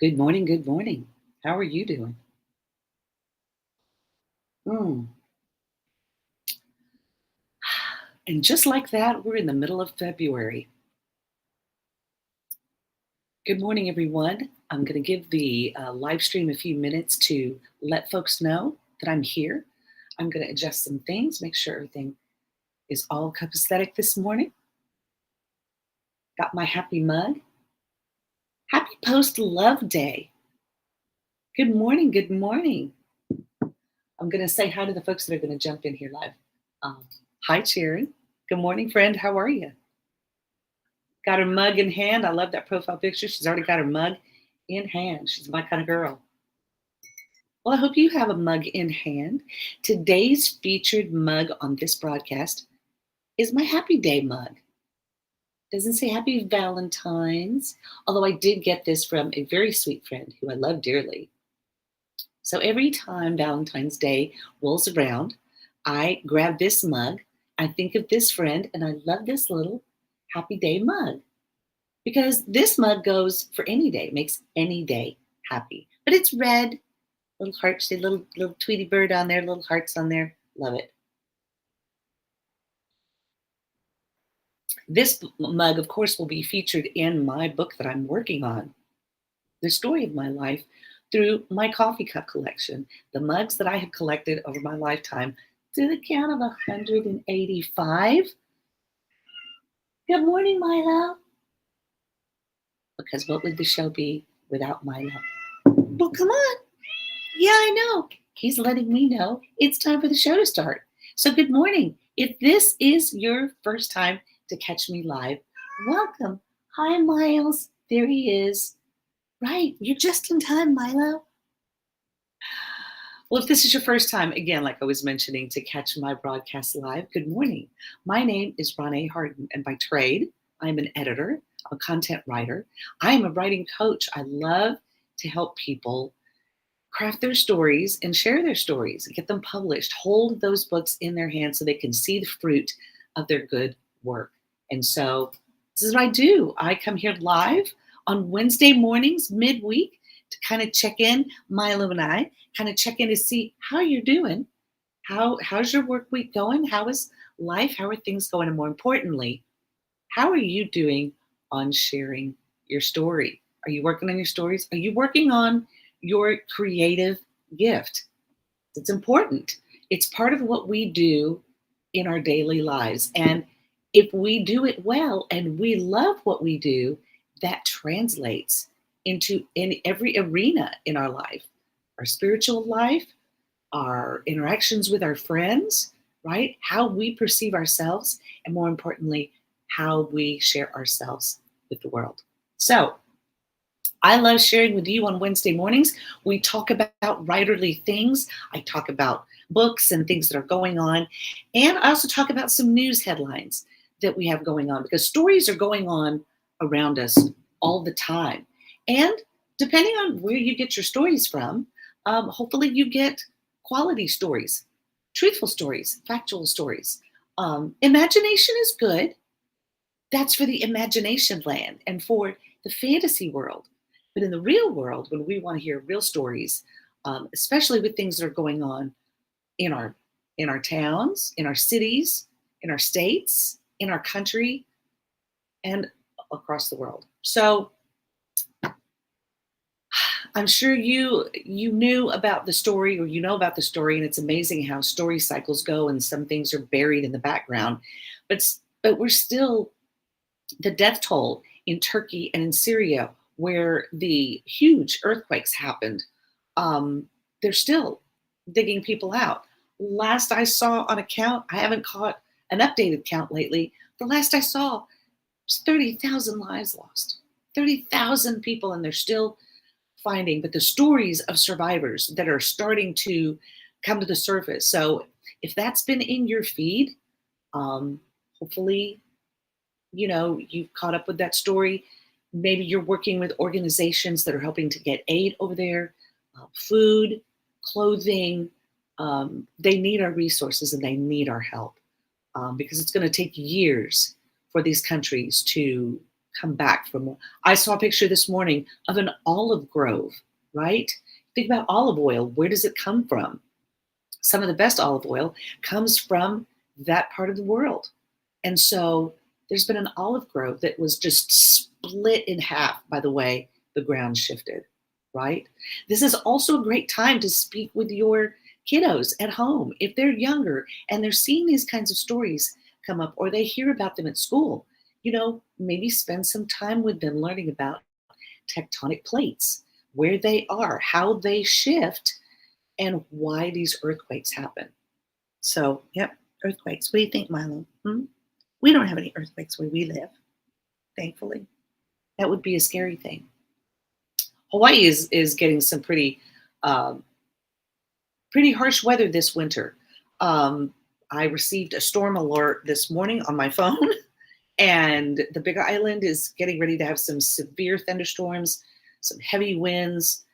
Good morning. Good morning. How are you doing? Mm. And just like that, we're in the middle of February. Good morning, everyone. I'm going to give the live stream a few minutes to let folks know that I'm here. I'm going to adjust some things, make sure everything is all copacetic this morning. Got my happy mug. Happy Post Love Day. Good morning. Good morning. I'm going to say hi to the folks that are going to jump in here live. Um, Hi, Sharon. Good morning, friend. How are you? Got her mug in hand. I love that profile picture. She's already got her mug in hand. She's my kind of girl. Well, I hope you have a mug in hand. Today's featured mug on this broadcast is my Happy Day mug. Doesn't say Happy Valentine's, although I did get this from a very sweet friend who I love dearly. So every time Valentine's Day rolls around, I grab this mug. I think of this friend, and I love this little Happy Day mug. Because this mug goes for any day, makes any day happy. But it's red, little hearts, a little Tweety bird on there, little hearts on there. Love it. This mug, of course, will be featured in my book that I'm working on, the story of my life through my coffee cup collection, the mugs that I have collected over my lifetime to the count of 185. Good morning, Milo. Because what would the show be without Milo? Well, come on. Yeah, I know. He's letting me know it's time for the show to start. So, good morning. If this is your first time to catch me live, welcome. Hi, Miles. There he is. Right. You're just in time, Milo. Well, if this is your first time, again, like I was mentioning, to catch my broadcast live, good morning. My name is Ronee Harden, and by trade, I'm an editor, I'm a content writer. I am a writing coach. I love to help people craft their stories and share their stories, get them published, hold those books in their hands so they can see the fruit of their good work. And so this is what I do. I come here live on Wednesday mornings, midweek, to kind of check in, Milo and I, kind of check in to see how you're doing. How's your work week going? How is life? How are things going? And more importantly, how are you doing on sharing your story? Are you working on your stories? Are you working on your creative gift? It's important. It's part of what we do in our daily lives. And if we do it well and we love what we do, that translates into in every arena in our life, our spiritual life, our interactions with our friends, right? How we perceive ourselves, and more importantly, how we share ourselves with the world. So, I love sharing with you on Wednesday mornings. We talk about writerly things. I talk about books and things that are going on. And I also talk about some news headlines that we have going on because stories are going on around us all the time. And depending on where you get your stories from, hopefully you get quality stories, truthful stories, factual stories. Imagination is good. That's for the imagination land and for the fantasy world. But in the real world, when we want to hear real stories, especially with things that are going on in our towns, in our cities, in our states, in our country, and across the world. So I'm sure you knew about the story or you know about the story, and it's amazing how story cycles go, and some things are buried in the background. But we're still the death toll in Turkey and in Syria, where the huge earthquakes happened, they're still digging people out. Last I saw on a count, I haven't caught an updated count lately. The last I saw was 30,000 lives lost. 30,000 people, and they're still finding, but the stories of survivors that are starting to come to the surface. So if that's been in your feed, hopefully you've caught up with that story. Maybe you're working with organizations that are helping to get aid over there, food, clothing. They need our resources and they need our help because it's going to take years for these countries to come back from. I saw a picture this morning of an olive grove, right? Think about olive oil. Where does it come from? Some of the best olive oil comes from that part of the world. And so there's been an olive grove that was just split in half by the way the ground shifted, right? This is also a great time to speak with your kiddos at home. If they're younger and they're seeing these kinds of stories come up or they hear about them at school, maybe spend some time with them learning about tectonic plates, where they are, how they shift, and why these earthquakes happen. So, yep, earthquakes. What do you think, Milo? We don't have any earthquakes where we live, thankfully. That would be a scary thing. Hawaii is getting some um, pretty harsh weather this winter. I received a storm alert this morning on my phone, and the Big Island is getting ready to have some severe thunderstorms, some heavy winds.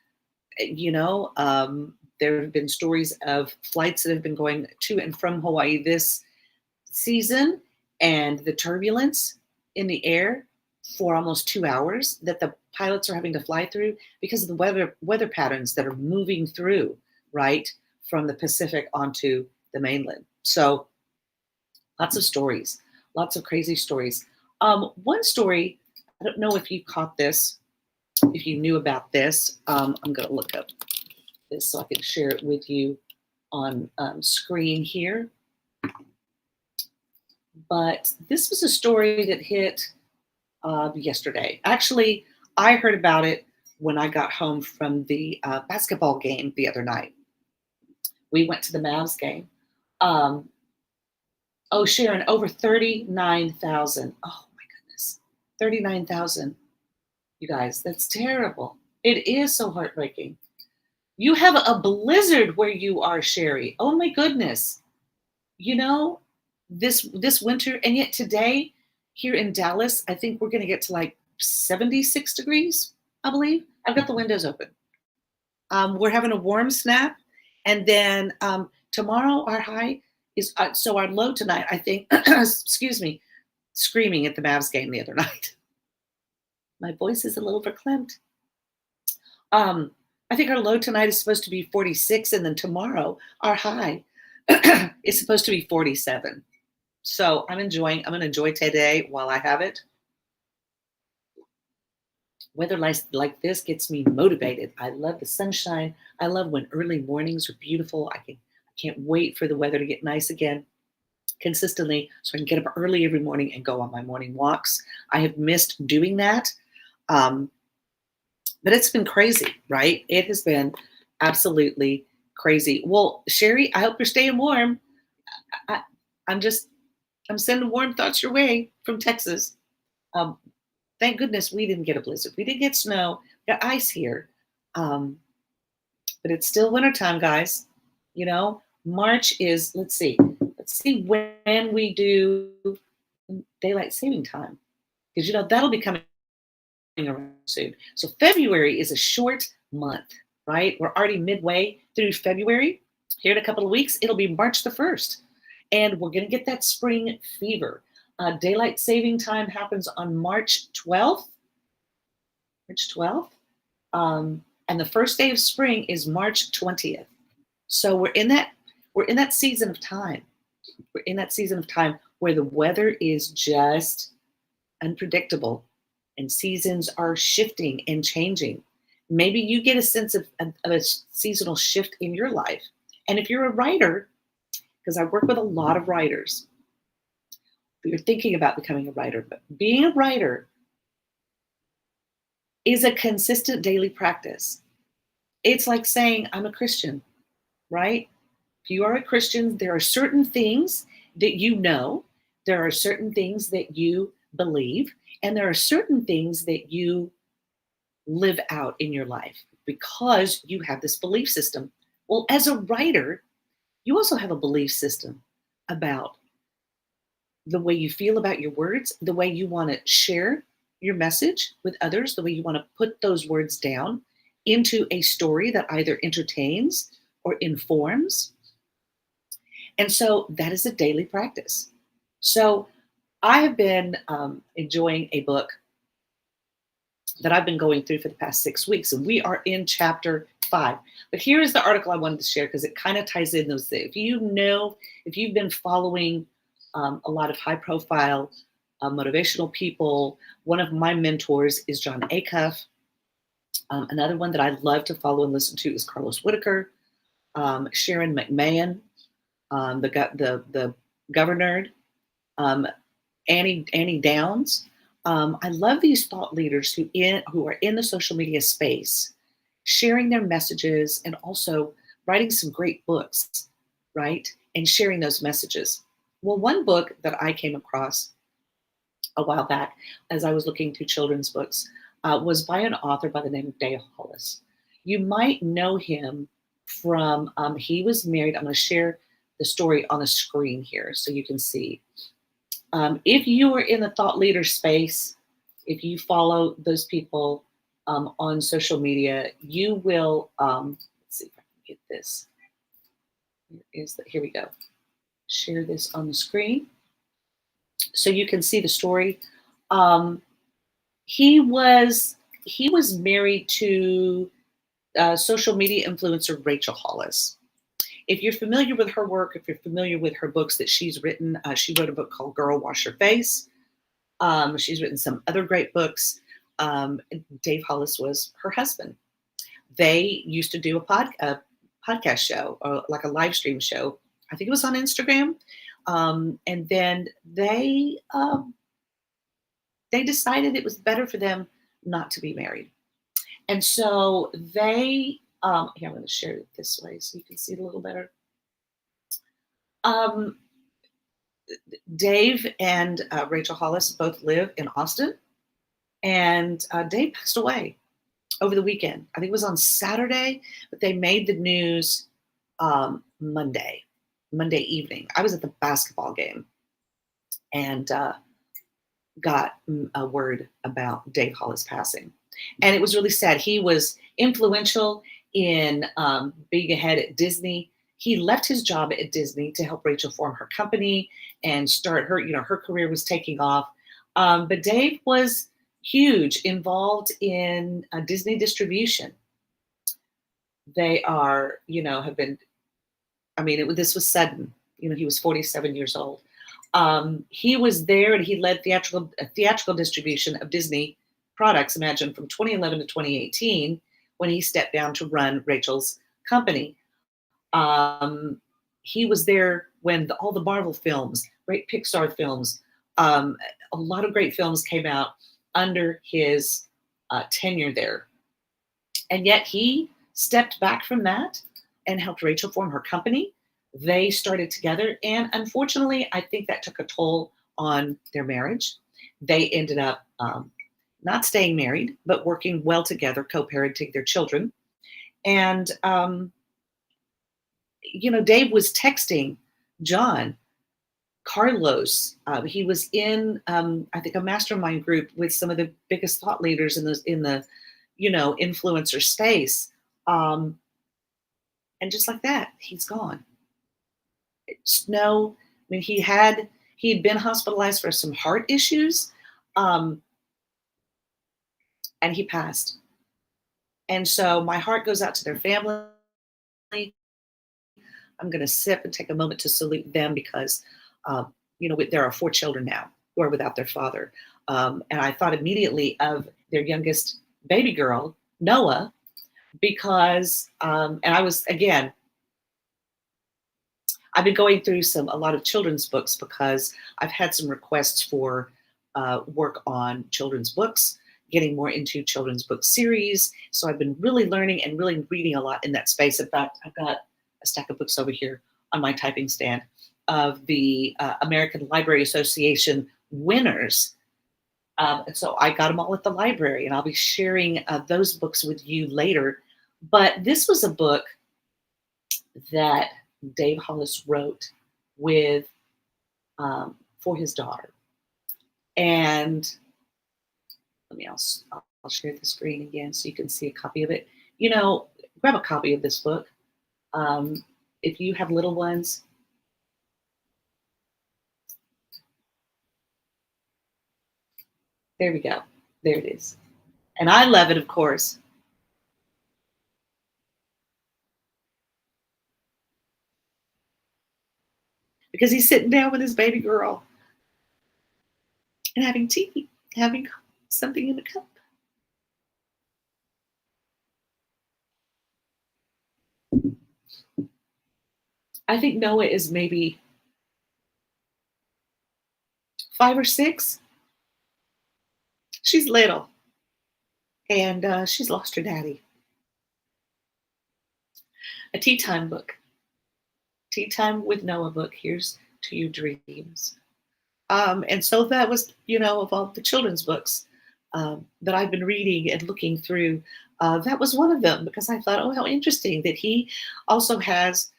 There have been stories of flights that have been going to and from Hawaii this season, and the turbulence in the air for almost 2 hours that the pilots are having to fly through because of the weather patterns that are moving through, right, from the Pacific onto the mainland. So lots of stories, lots of crazy stories. One story, I don't know if you caught this, if you knew about this. I'm going to look up this so I can share it with you on screen here. But this was a story that hit yesterday. Actually, I heard about it when I got home from the basketball game the other night. We went to the Mavs game. Sharon, over 39,000. Oh my goodness. 39,000. You guys, that's terrible. It is so heartbreaking. You have a blizzard where you are, Sherry. Oh my goodness. This winter, and yet today here in Dallas, I think we're going to get to like 76 degrees, I believe. I've got the windows open. We're having a warm snap. And then tomorrow our high is, so our low tonight, I think, excuse me, screaming at the Mavs game the other night. My voice is a little verklempt. I think our low tonight is supposed to be 46, and then tomorrow our high is supposed to be 47. So I'm going to enjoy today while I have it. Weather like this gets me motivated. I love the sunshine. I love when early mornings are beautiful. I can't wait for the weather to get nice again consistently so I can get up early every morning and go on my morning walks. I have missed doing that. But it's been crazy, right? It has been absolutely crazy. Well, Sherry, I hope you're staying warm. I'm sending warm thoughts your way from Texas. Thank goodness we didn't get a blizzard. We didn't get snow. We got ice here. But it's still wintertime, guys. March is, let's see when we do daylight saving time. Because, that'll be coming around soon. So February is a short month, right? We're already midway through February. Here in a couple of weeks, it'll be March the 1st. And we're going to get that spring fever. Daylight saving time happens on March 12th. And the first day of spring is March 20th. So we're in that season of time. We're in that season of time where the weather is just unpredictable and seasons are shifting and changing. Maybe you get a sense of a seasonal shift in your life. And if you're a writer, because I work with a lot of writers, you're thinking about becoming a writer, but being a writer is a consistent daily practice. It's like saying, I'm a Christian, right? If you are a Christian, there are certain things that you know, there are certain things that you believe, and there are certain things that you live out in your life because you have this belief system. Well, as a writer, you also have a belief system about the way you feel about your words, the way you want to share your message with others, the way you want to put those words down into a story that either entertains or informs. And so that is a daily practice. So I have been enjoying a book that I've been going through for the past 6 weeks, and we are in chapter 5. But here is the article I wanted to share because it kind of ties in those things. If you've been following a lot of high profile motivational people, one of my mentors is John Acuff. Another one that I love to follow and listen to is Carlos Whitaker, Sharon McMahon, the governor, um, Annie Downs. I love these thought leaders who are in the social media space, sharing their messages and also writing some great books, right? And sharing those messages. Well, one book that I came across a while back as I was looking through children's books was by an author by the name of Dave Hollis. You might know him from, he was married. I'm going to share the story on the screen here so you can see. If you are in the thought leader space, if you follow those people on social media, you will, let's see if I can get this. Here we go. Share this on the screen so you can see the story. Um, he was married to social media influencer Rachel Hollis. If you're familiar with her work, if you're familiar with her books that she's written, she wrote a book called Girl Wash Your Face. She's written some other great books. Dave Hollis was her husband. They used to do a podcast show, or like a live stream show. I think it was on Instagram. And then they decided it was better for them not to be married. And so here, I'm going to share it this way so you can see it a little better. Um, Dave and Rachel Hollis both live in Austin, and Dave passed away over the weekend. I think it was on Saturday, but they made the news Monday evening. I was at the basketball game and got a word about Dave Hollis passing. And it was really sad. He was influential in being ahead at Disney. He left his job at Disney to help Rachel form her company and start her, her career was taking off. But Dave was huge, involved in Disney distribution. They are, have been, this was sudden. He was 47 years old. He was there and he led theatrical distribution of Disney products, imagine, from 2011 to 2018, when he stepped down to run Rachel's company. He was there when all the Marvel films, great Pixar films, a lot of great films came out under his tenure there. And yet he stepped back from that and helped Rachel form her company. They started together. And unfortunately, I think that took a toll on their marriage. They ended up not staying married, but working well together, co-parenting their children. And, Dave was texting John, Carlos. He was in, I think, a mastermind group with some of the biggest thought leaders in the influencer space. And just like that, he's gone. He'd been hospitalized for some heart issues, and he passed. And so my heart goes out to their family. I'm going to sip and take a moment to salute them because, there are 4 children now who are without their father. And I thought immediately of their youngest baby girl, Noah, because, and I was, again, I've been going through a lot of children's books because I've had some requests for work on children's books, getting more into children's book series. So I've been really learning and really reading a lot in that space. In fact, I've got a stack of books over here on my typing stand of the American Library Association winners. And so I got them all at the library, and I'll be sharing those books with you later. But this was a book that Dave Hollis wrote with for his daughter. And I'll share the screen again so you can see a copy of it. Grab a copy of this book. If you have little ones, there we go. There it is. And I love it, of course, because he's sitting down with his baby girl and having tea, having something in the cup. I think Noah is maybe 5 or 6. She's little, and she's lost her daddy. A tea time book, tea time with Noah book. Here's to your dreams. And so that was, of all the children's books that I've been reading and looking through, that was one of them because I thought, oh, how interesting that he also has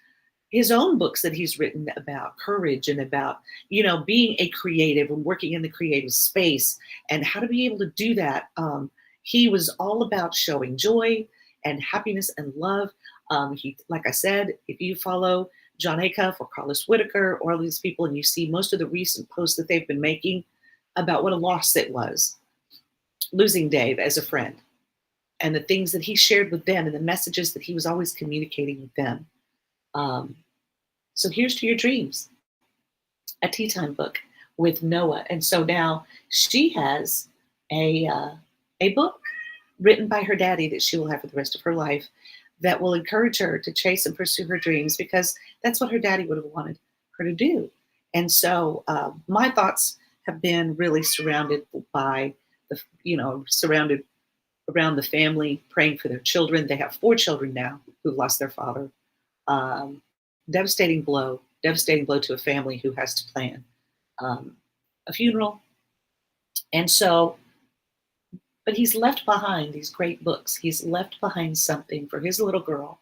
his own books that he's written about courage and about, being a creative and working in the creative space and how to be able to do that. He was all about showing joy and happiness and love. Like I said, if you follow John Acuff or Carlos Whitaker or all these people, and you see most of the recent posts that they've been making about what a loss it was, losing Dave as a friend, and the things that he shared with them and the messages that he was always communicating with them. Um, so here's to your dreams, a tea time book with Noah. And so now she has a book written by her daddy that she will have for the rest of her life that will encourage her to chase and pursue her dreams because that's what her daddy would have wanted her to do. And so my thoughts have been really surrounded by surrounded around the family, praying for their children. They have 4 children now who've lost their father. Um, devastating blow to a family who has to plan um, a funeral. And so, but he's left behind these great books. He's left behind something for his little girl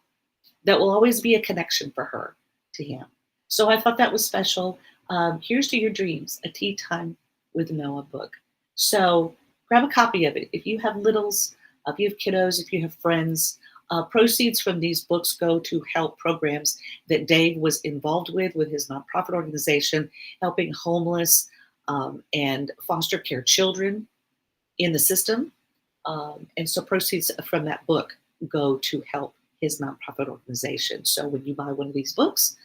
that will always be a connection for her to him. So I thought that was special. Here's to your dreams, a tea time with Noah book. So grab a copy of it. If you have littles, if you have kiddos, if you have friends, proceeds from these books go to help programs that Dave was involved with his nonprofit organization, helping homeless and foster care children in the system. And so proceeds from that book go to help his nonprofit organization. So when you buy one of these books,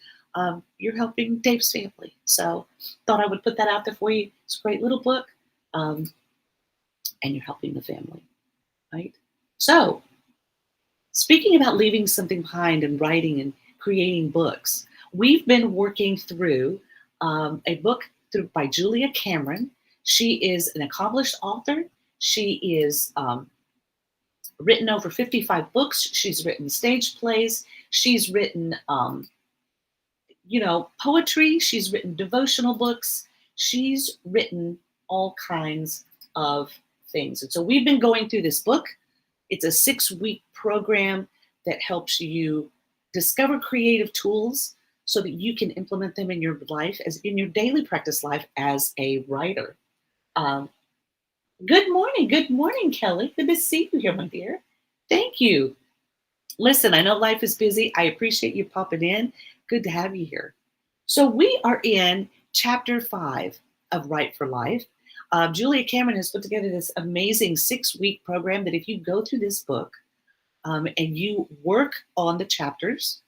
you're helping Dave's family. So thought I would put that out there for you. It's a great little book, and you're helping the family, right? So speaking about leaving something behind and writing and creating books, we've been working through a book by Julia Cameron. She is an accomplished author. She is written over 55 books. She's written stage plays. She's written, poetry. She's written devotional books. She's written all kinds of things. And so we've been going through this book. It's a 6-week program that helps you discover creative tools so that you can implement them in your life, as in your daily practice life as a writer. Good morning, Kelly. Good to see you here, my dear. Thank you. Listen, I know life is busy. I appreciate you popping in. Good to have you here. So we are in chapter 5 of Write for Life. Julia Cameron has put together this amazing 6-week program that if you go through this book and you work on the chapters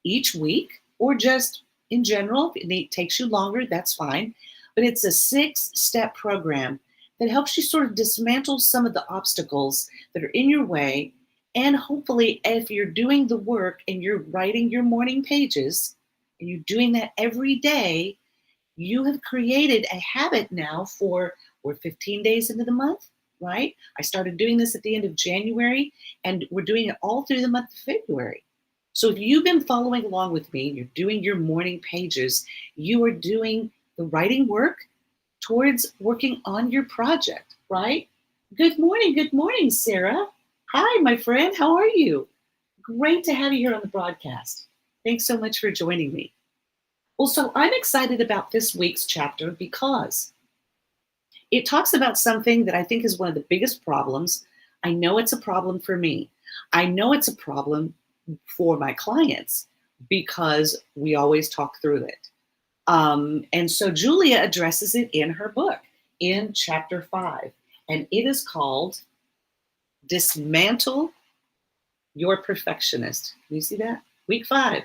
each week, or just in general, if it takes you longer, that's fine. But it's a 6-step program that helps you sort of dismantle some of the obstacles that are in your way. And hopefully, if you're doing the work and you're writing your morning pages and you're doing that every day, you have created a habit now we're 15 days into the month, right? I started doing this at the end of January, and we're doing it all through the month of February. So if you've been following along with me, you're doing your morning pages, you are doing the writing work towards working on your project, right? Good morning, Sarah. Hi, my friend, how are you? Great to have you here on the broadcast. Thanks so much for joining me. Well, so I'm excited about this week's chapter because it talks about something that I think is one of the biggest problems. I know it's a problem for me. I know it's a problem for my clients because we always talk through it. And so Julia addresses it in her book in chapter 5, and it is called Dismantle your perfectionist. Can you see that? Week 5.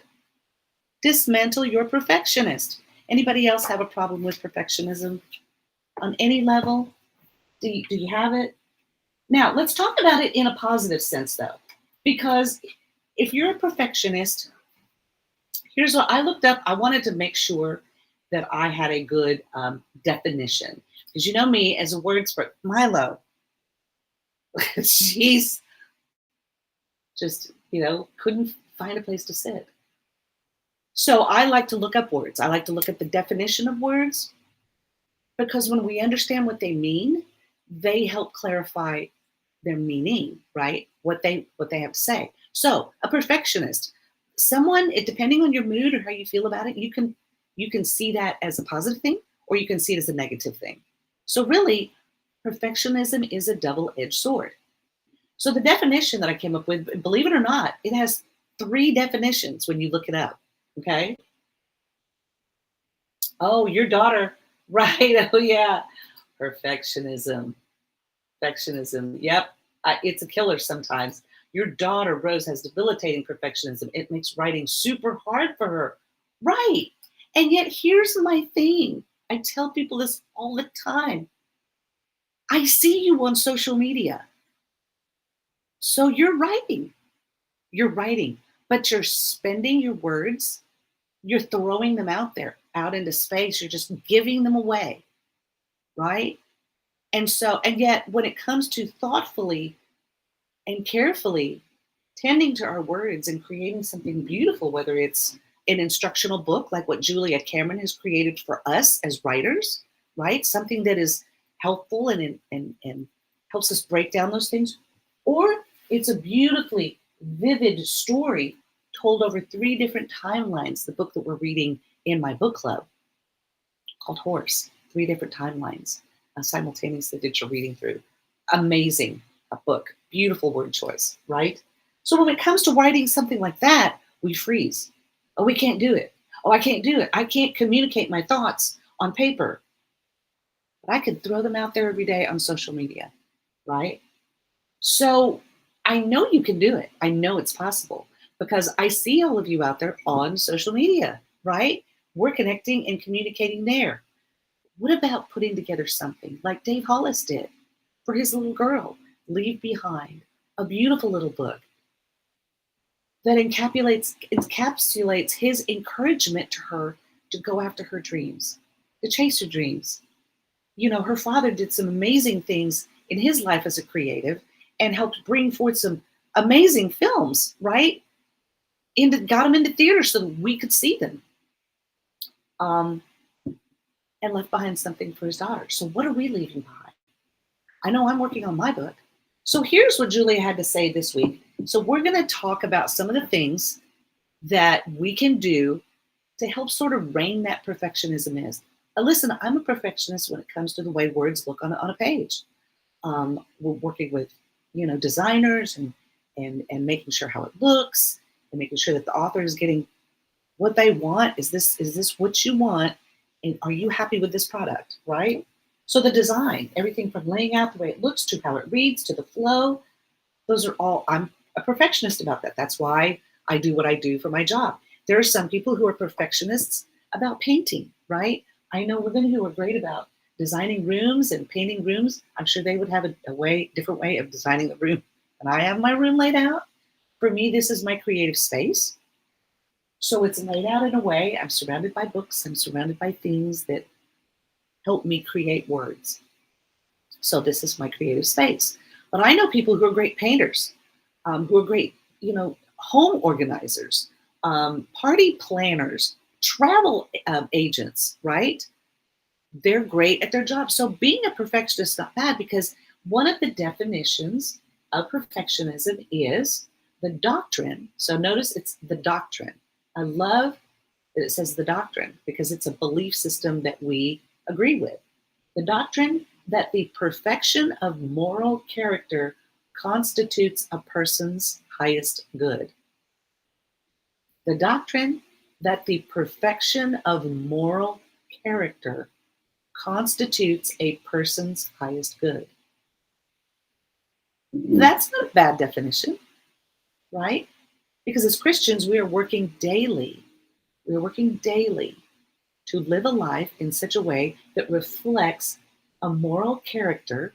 Dismantle your perfectionist. Anybody else have a problem with perfectionism on any level? Do you have it? Now, let's talk about it in a positive sense, though, because if you're a perfectionist, here's what I looked up. I wanted to make sure that I had a good definition. Because you know me as a wordsmith, Milo, she's just, couldn't find a place to sit. So I like to look up words. I like to look at the definition of words because when we understand what they mean, they help clarify their meaning, right? What they have to say. So a perfectionist, someone, depending on your mood or how you feel about it, you can see that as a positive thing or you can see it as a negative thing. So really, perfectionism is a double-edged sword. So the definition that I came up with, believe it or not, it has 3 definitions when you look it up. Okay. Oh, your daughter. Right. Oh, yeah. Perfectionism. Perfectionism. Yep. It's a killer sometimes. Your daughter, Rose, has debilitating perfectionism. It makes writing super hard for her. Right. And yet, here's my thing. I tell people this all the time. I see you on social media. So you're writing. You're writing, but you're spending your words. You're throwing them out there, out into space. You're just giving them away, right? And yet, when it comes to thoughtfully and carefully tending to our words and creating something beautiful, whether it's an instructional book like what Julia Cameron has created for us as writers, right? Something that is helpful and helps us break down those things, or it's a beautifully vivid story told over 3 different timelines. The book that we're reading in my book club called Horse, 3 different timelines simultaneously that you're reading through. Amazing a book, beautiful word choice, right? So when it comes to writing something like that, we freeze. Oh, we can't do it. Oh, I can't do it. I can't communicate my thoughts on paper. But I could throw them out there every day on social media, right? So I know you can do it. I know it's possible because I see all of you out there on social media, right? We're connecting and communicating there. What about putting together something like Dave Hollis did for his little girl, Leave Behind, a beautiful little book that encapsulates his encouragement to her to go after her dreams, to chase her dreams. Her father did some amazing things in his life as a creative and helped bring forth some amazing films, right? Got them into theaters so that we could see them. And left behind something for his daughter. So what are we leaving behind? I know I'm working on my book. So here's what Julia had to say this week. So we're going to talk about some of the things that we can do to help sort of rein that perfectionism is. Listen, I'm a perfectionist when it comes to the way words look on a page. We're working with, designers and making sure how it looks and making sure that the author is getting what they want. Is this what you want? And are you happy with this product, right? So the design, everything from laying out the way it looks to how it reads to the flow, those are all, I'm a perfectionist about that. That's why I do what I do for my job. There are some people who are perfectionists about painting, right? I know women who are great about designing rooms and painting rooms. I'm sure they would have a different way of designing the room than I have my room laid out. For me, this is my creative space. So it's laid out in a way, I'm surrounded by books, I'm surrounded by things that help me create words. So this is my creative space. But I know people who are great painters, who are great, home organizers, party planners, travel agents, right? They're great at their job. So being a perfectionist is not bad because one of the definitions of perfectionism is the doctrine. So notice it's the doctrine. I love that it says the doctrine because it's a belief system that we agree with. The doctrine that the perfection of moral character constitutes a person's highest good. The doctrine that the perfection of moral character constitutes a person's highest good. That's not a bad definition, right? Because as Christians, we are working daily. We are working daily to live a life in such a way that reflects a moral character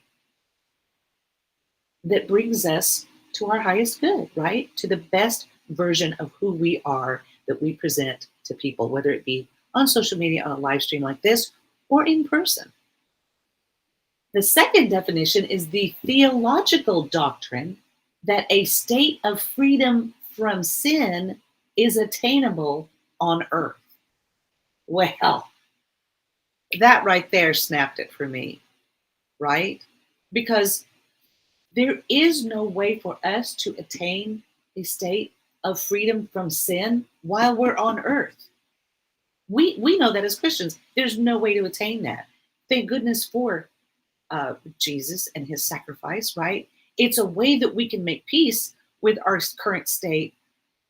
that brings us to our highest good, right? To the best version of who we are that we present to people, whether it be on social media, on a live stream like this, or in person. The second definition is the theological doctrine that a state of freedom from sin is attainable on earth. Well, that right there snapped it for me, right? Because there is no way for us to attain a state of freedom from sin while we're on earth. We know that as Christians, there's no way to attain that. Thank goodness for Jesus and his sacrifice, right? It's a way that we can make peace with our current state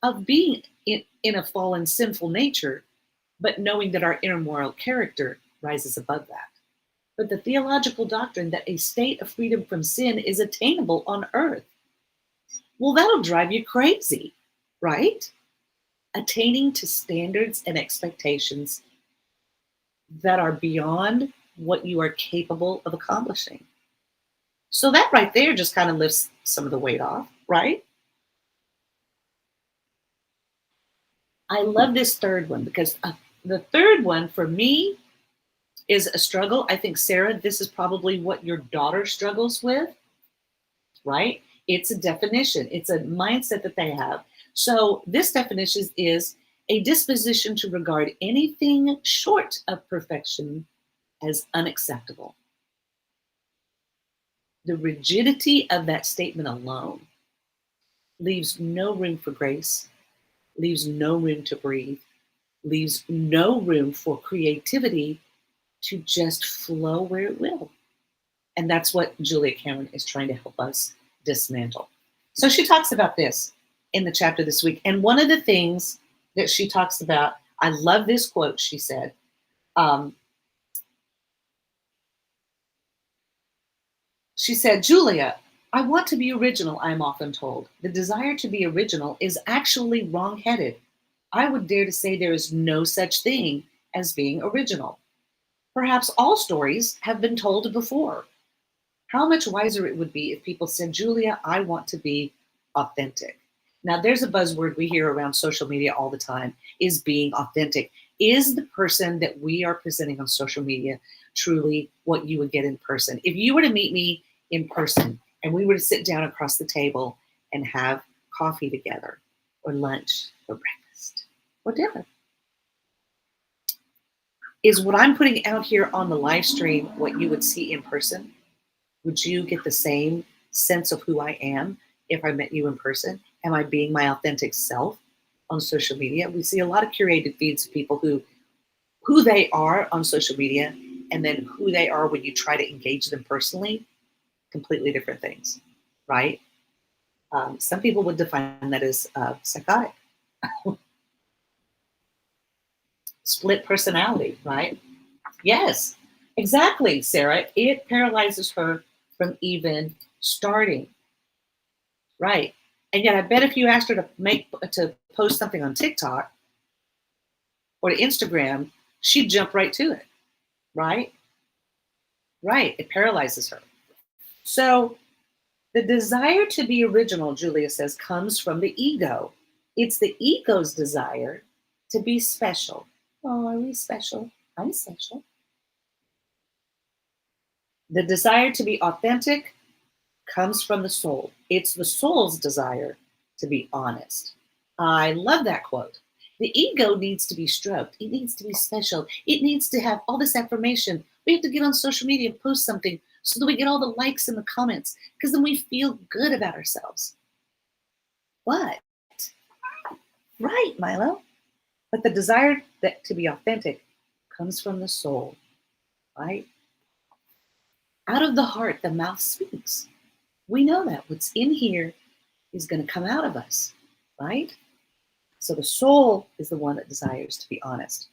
of being in a fallen, sinful nature, but knowing that our inner moral character rises above that. But the theological doctrine that a state of freedom from sin is attainable on earth, well, that'll drive you crazy, right? Attaining to standards and expectations that are beyond what you are capable of accomplishing. So that right there just kind of lifts some of the weight off, right? I love this third one because the third one for me is a struggle. I think, Sarah, this is probably what your daughter struggles with, right? It's a definition, it's a mindset that they have. So, this definition is a disposition to regard anything short of perfection as unacceptable. The rigidity of that statement alone leaves no room for grace, leaves no room to breathe, leaves no room for creativity to just flow where it will. And that's what Julia Cameron is trying to help us dismantle. So she talks about this in the chapter this week. And one of the things that she talks about, I love this quote, she said, Julia, I want to be original, I'm often told. The desire to be original is actually wrong-headed. I would dare to say there is no such thing as being original. Perhaps all stories have been told before. How much wiser it would be if people said, Julia, I want to be authentic. Now, there's a buzzword we hear around social media all the time, is being authentic. Is the person that we are presenting on social media truly what you would get in person? If you were to meet me in person and we were to sit down across the table and have coffee together, or lunch, or breakfast, or dinner, is what I'm putting out here on the live stream what you would see in person? Would you get the same sense of who I am if I met you in person? Am I being my authentic self on social media? We see a lot of curated feeds of people who they are on social media and then who they are when you try to engage them personally, completely different things, right? Some people would define that as psychotic. Split personality, right? Yes, exactly, Sarah. It paralyzes her from even starting, right? And yet, I bet if you asked her to post something on TikTok or to Instagram, she'd jump right to it, right? Right. It paralyzes her. So the desire to be original, Julia says, comes from the ego. It's the ego's desire to be special. Oh, are we special? I'm special. The desire to be authentic comes from the soul. It's the soul's desire to be honest. I love that quote. The ego needs to be stroked. It needs to be special. It needs to have all this affirmation. We have to get on social media and post something so that we get all the likes and the comments because then we feel good about ourselves. What? Right, Milo. But the desire to be authentic comes from the soul, right? Out of the heart, the mouth speaks. We know that what's in here is going to come out of us, right? So the soul is the one that desires to be honest.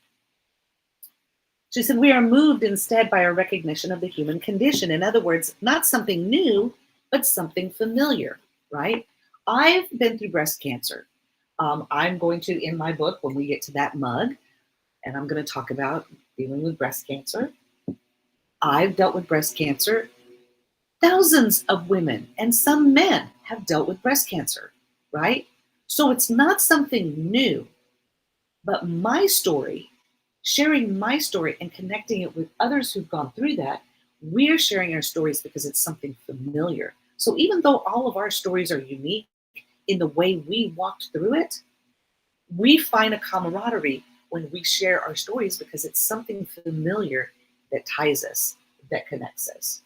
She said, we are moved instead by our recognition of the human condition. In other words, not something new, but something familiar, right? I've been through breast cancer. I'm going to, in my book, when we get to that mug, and I'm going to talk about dealing with breast cancer. I've dealt with breast cancer. Thousands of women and some men have dealt with breast cancer, right? So it's not something new, but my story, sharing my story and connecting it with others who've gone through that, we're sharing our stories because it's something familiar. So even though all of our stories are unique in the way we walked through it, we find a camaraderie when we share our stories because it's something familiar that ties us, that connects us.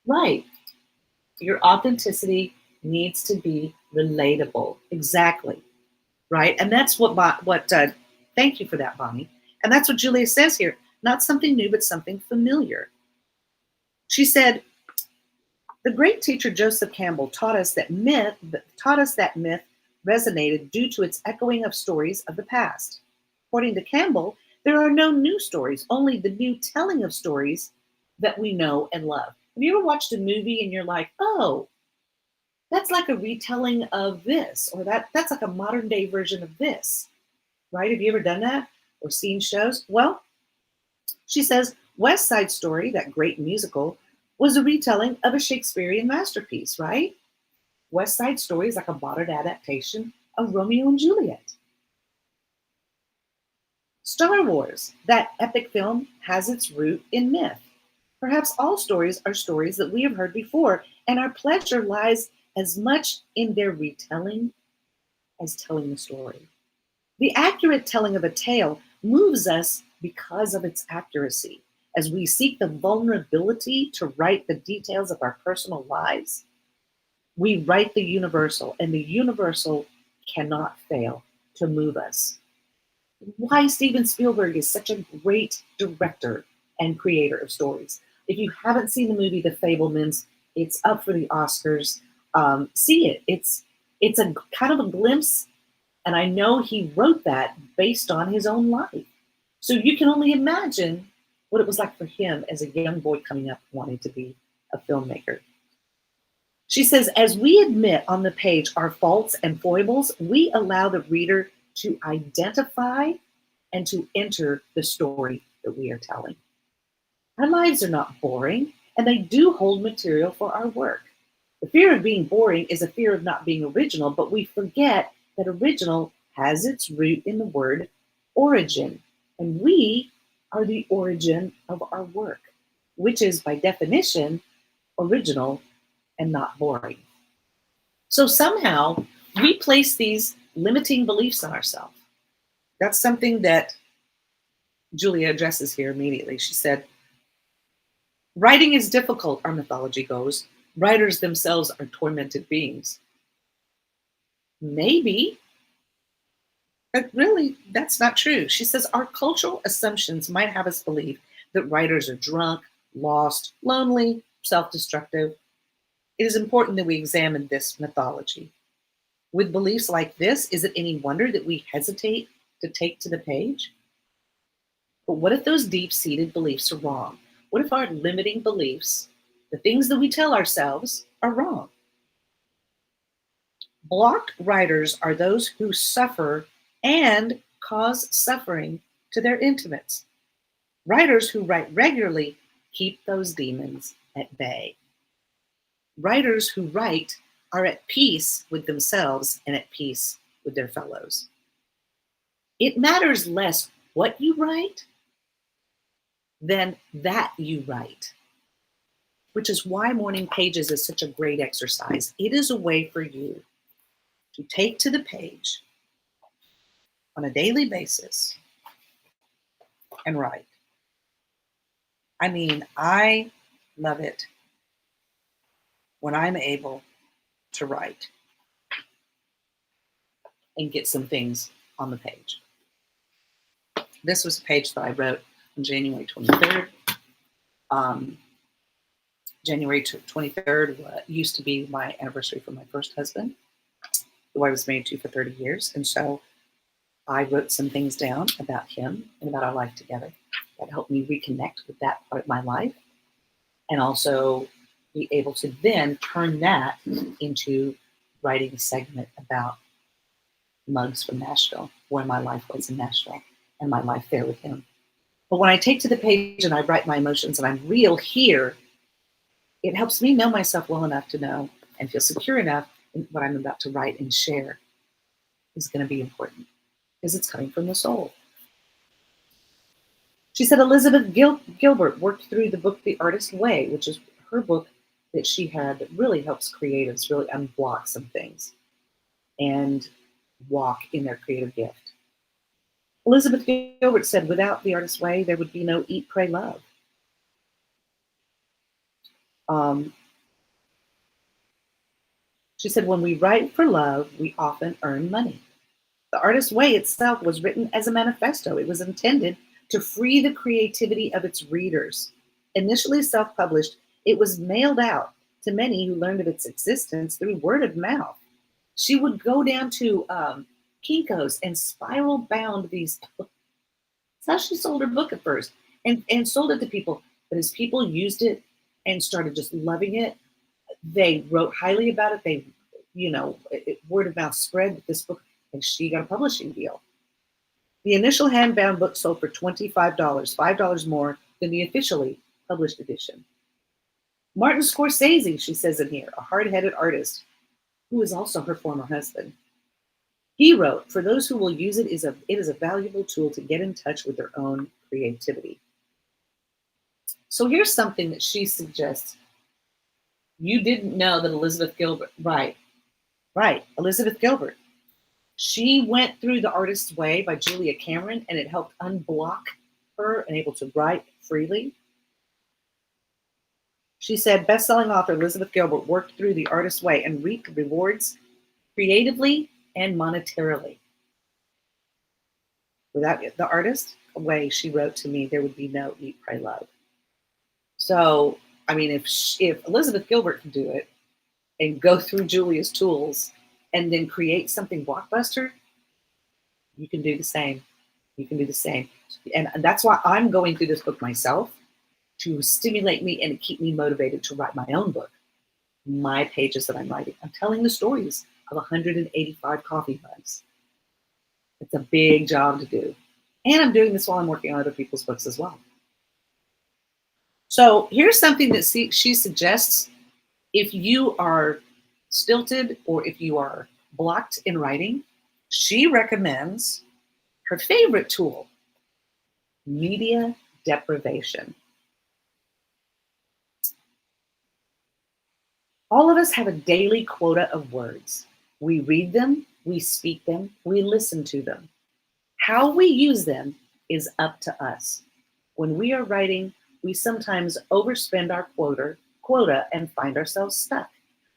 Right. Your authenticity needs to be relatable. Exactly. Right. And that's thank you for that, Bonnie. And that's what Julia says here. Not something new, but something familiar. She said, the great teacher Joseph Campbell taught us that myth resonated due to its echoing of stories of the past. According to Campbell, there are no new stories, only the new telling of stories that we know and love. Have you ever watched a movie and you're like, oh, that's like a retelling of this, or that's like a modern day version of this, right? Have you ever done that or seen shows? Well, she says West Side Story, that great musical, was a retelling of a Shakespearean masterpiece, right? West Side Story is like a modern adaptation of Romeo and Juliet. Star Wars, that epic film, has its root in myth. Perhaps all stories are stories that we have heard before, and our pleasure lies as much in their retelling as telling the story. The accurate telling of a tale moves us because of its accuracy. As we seek the vulnerability to write the details of our personal lives, we write the universal, and the universal cannot fail to move us. Why Steven Spielberg is such a great director and creator of stories. If you haven't seen the movie The Fabelmans, it's up for the Oscars. See it. It's a kind of a glimpse, and I know he wrote that based on his own life. So you can only imagine what it was like for him as a young boy coming up wanting to be a filmmaker. She says, as we admit on the page our faults and foibles, we allow the reader to identify and to enter the story that we are telling. Our lives are not boring, and they do hold material for our work. The fear of being boring is a fear of not being original, but we forget that original has its root in the word origin, and we are the origin of our work, which is by definition original and not boring. So somehow we place these limiting beliefs on ourselves. That's something that Julia addresses here immediately. She said, writing is difficult, our mythology goes. Writers themselves are tormented beings. Maybe, but really, that's not true. She says, our cultural assumptions might have us believe that writers are drunk, lost, lonely, self destructive. It is important that we examine this mythology. With beliefs like this, is it any wonder that we hesitate to take to the page? But what if those deep seated beliefs are wrong? What if our limiting beliefs, the things that we tell ourselves, are wrong? Blocked writers are those who suffer and cause suffering to their intimates. Writers who write regularly keep those demons at bay. Writers who write are at peace with themselves and at peace with their fellows. It matters less what you write than that you write, which is why morning pages is such a great exercise. It is a way for you to take to the page on a daily basis and write. I mean, I love it when I'm able to write and get some things on the page. This was a page that I wrote on January 23rd. Um, January 23rd used to be my anniversary for my first husband, who I was married to for 30 years. And so I wrote some things down about him and about our life together that helped me reconnect with that part of my life. And also be able to then turn that into writing a segment about mugs from Nashville, where my life was in Nashville and my life there with him. But when I take to the page and I write my emotions and I'm real here, it helps me know myself well enough to know and feel secure enough in what I'm about to write and share is going to be important because it's coming from the soul. She said Elizabeth Gilbert worked through the book The Artist Way, which is her book that she had that really helps creatives really unblock some things and walk in their creative gift. Elizabeth Gilbert said, without The Artist's Way, there would be no Eat, Pray, Love. Um, she said, when we write for love, we often earn money. The Artist's Way itself was written as a manifesto. It was intended to free the creativity of its readers. Initially self-published, it was mailed out to many who learned of its existence through word of mouth. She would go down to Kinko's and spiral bound these. That's how she sold her book at first and sold it to people. But as people used it and started just loving it, they wrote highly about it. They, word of mouth spread with this book, and she got a publishing deal. The initial hand-bound book sold for $25, $5 more than the officially published edition. Martin Scorsese, she says in here, a hard-headed artist who is also her former husband. He wrote, for those who will use it, it is a valuable tool to get in touch with their own creativity. So here's something that she suggests. You didn't know that Elizabeth Gilbert, right, Elizabeth Gilbert. She went through The Artist's Way by Julia Cameron, and it helped unblock her and able to write freely. She said, best-selling author Elizabeth Gilbert worked through The Artist's Way and reaped rewards creatively and monetarily. Without the Artist's Way, she wrote to me, there would be no Eat, Pray, Love. So, I mean, if Elizabeth Gilbert can do it and go through Julia's tools and then create something blockbuster, you can do the same. You can do the same. And that's why I'm going through this book myself, to stimulate me and keep me motivated to write my own book, my pages that I'm writing. I'm telling the stories of 185 coffee mugs. It's a big job to do. And I'm doing this while I'm working on other people's books as well. So here's something that she suggests. If you are stilted or if you are blocked in writing, she recommends her favorite tool, media deprivation. All of us have a daily quota of words. We read them, we speak them, we listen to them. How we use them is up to us. When we are writing, we sometimes overspend our quota and find ourselves stuck.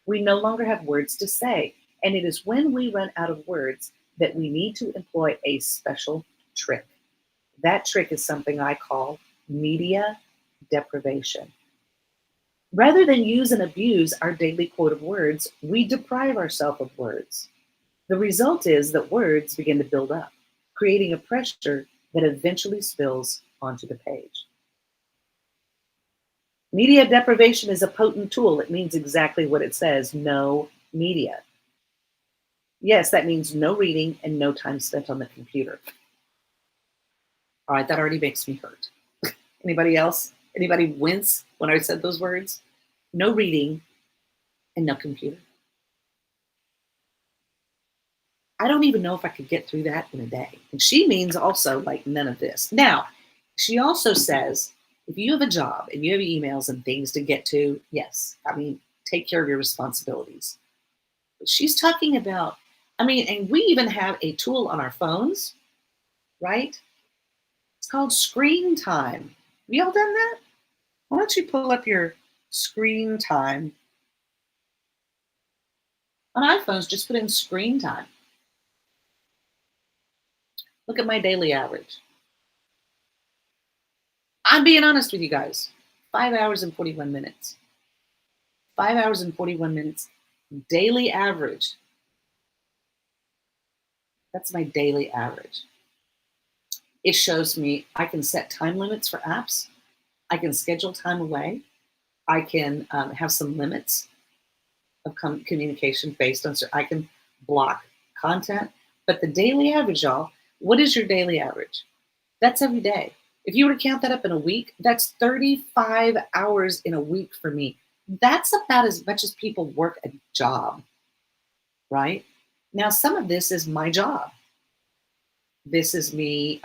We no longer have words to say, and it is when we run out of words that we need to employ a special trick. That trick is something I call media deprivation. Rather than use and abuse our daily quote of words, we deprive ourselves of words. The result is that words begin to build up, creating a pressure that eventually spills onto the page. Media deprivation is a potent tool. It means exactly what it says, no media. Yes, that means no reading and no time spent on the computer. All right, that already makes me hurt. Anybody else? Anybody wince when I said those words? No reading and no computer. I don't even know if I could get through that in a day. And she means also like none of this. Now, she also says, if you have a job and you have emails and things to get to, yes, I mean, take care of your responsibilities. But she's talking about, and we even have a tool on our phones, right? It's called screen time. Have y'all done that? Why don't you pull up your screen time? On iPhones, just put in screen time. Look at my daily average. I'm being honest with you guys. 5 hours and 41 minutes. 5 hours and 41 minutes. Daily average. That's my daily average. It shows me I can set time limits for apps. I can schedule time away. I can have some limits of communication based on, so I can block content. But the daily average, y'all, what is your daily average? That's every day. If you were to count that up in a week, that's 35 hours in a week for me. That's about as much as people work a job, right? Now, some of this is my job. This is me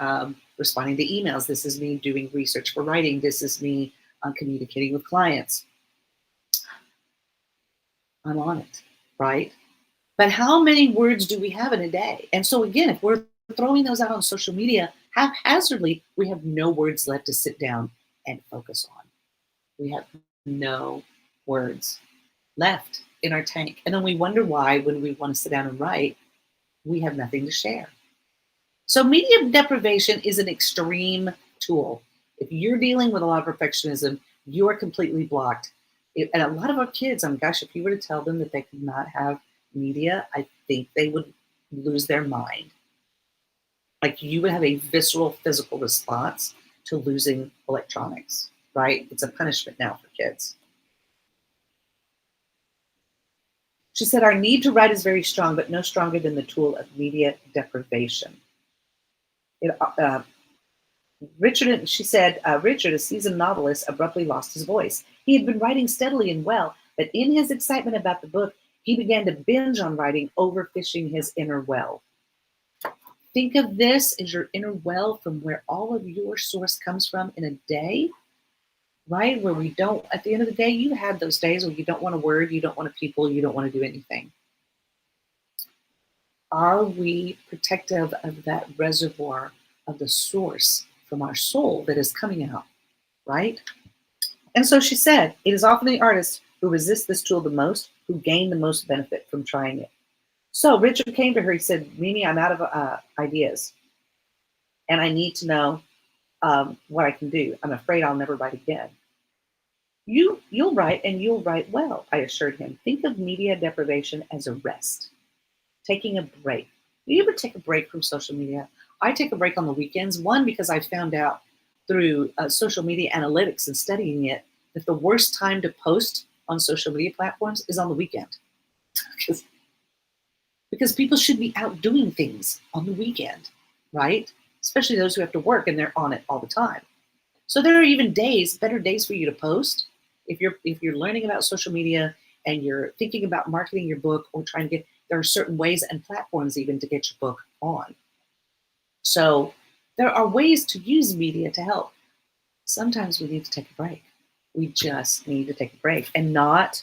responding to emails. This is me doing research for writing. This is me communicating with clients. I'm on it, right? But how many words do we have in a day? And so, again, if we're throwing those out on social media haphazardly, we have no words left to sit down and focus on. We have no words left in our tank. And then we wonder why, when we want to sit down and write, we have nothing to share. So, media deprivation is an extreme tool. If you're dealing with a lot of perfectionism, you are completely blocked. And a lot of our kids, gosh, if you were to tell them that they could not have media, I think they would lose their mind. Like, you would have a visceral physical response to losing electronics, right? It's a punishment now for kids. She said, our need to write is very strong, but no stronger than the tool of media deprivation. It, she said, Richard, a seasoned novelist, abruptly lost his voice. He had been writing steadily and well, but in his excitement about the book, he began to binge on writing, overfishing his inner well. Think of this as your inner well, from where all of your source comes from in a day, right? Where we don't, at the end of the day, you have those days where you don't want a word, you don't want a people, you don't want to do anything. Are we protective of that reservoir of the source from our soul that is coming out, right? And so she said, it is often the artists who resist this tool the most who gain the most benefit from trying it. So Richard came to her. He said, Mimi, I'm out of ideas, and I need to know what I can do. I'm afraid I'll never write again. You'll write, and you'll write well, I assured him. Think of media deprivation as a rest, taking a break. Do you ever take a break from social media? I take a break on the weekends. One, because I found out through social media analytics and studying it that the worst time to post on social media platforms is on the weekend. because people should be out doing things on the weekend, right? Especially those who have to work and they're on it all the time. So there are even better days for you to post. If you're learning about social media and you're thinking about marketing your book or trying to get, there are certain ways and platforms even to get your book on. So there are ways to use media to help. Sometimes we need to take a break. We just need to take a break and not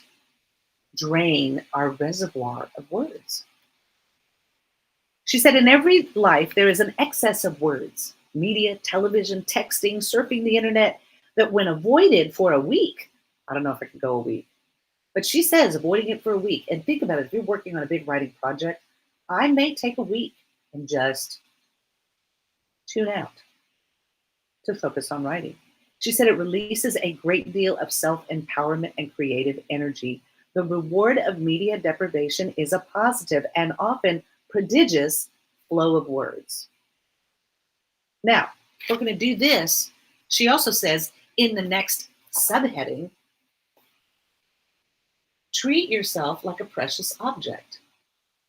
drain our reservoir of words. She said, in every life, there is an excess of words, media, television, texting, surfing the internet, that when avoided for a week, I don't know if I could go a week, but she says avoiding it for a week. And think about it, if you're working on a big writing project, I may take a week and just tune out to focus on writing. She said it releases a great deal of self-empowerment and creative energy. The reward of media deprivation is a positive and often prodigious flow of words. Now, we're going to do this. She also says in the next subheading, treat yourself like a precious object.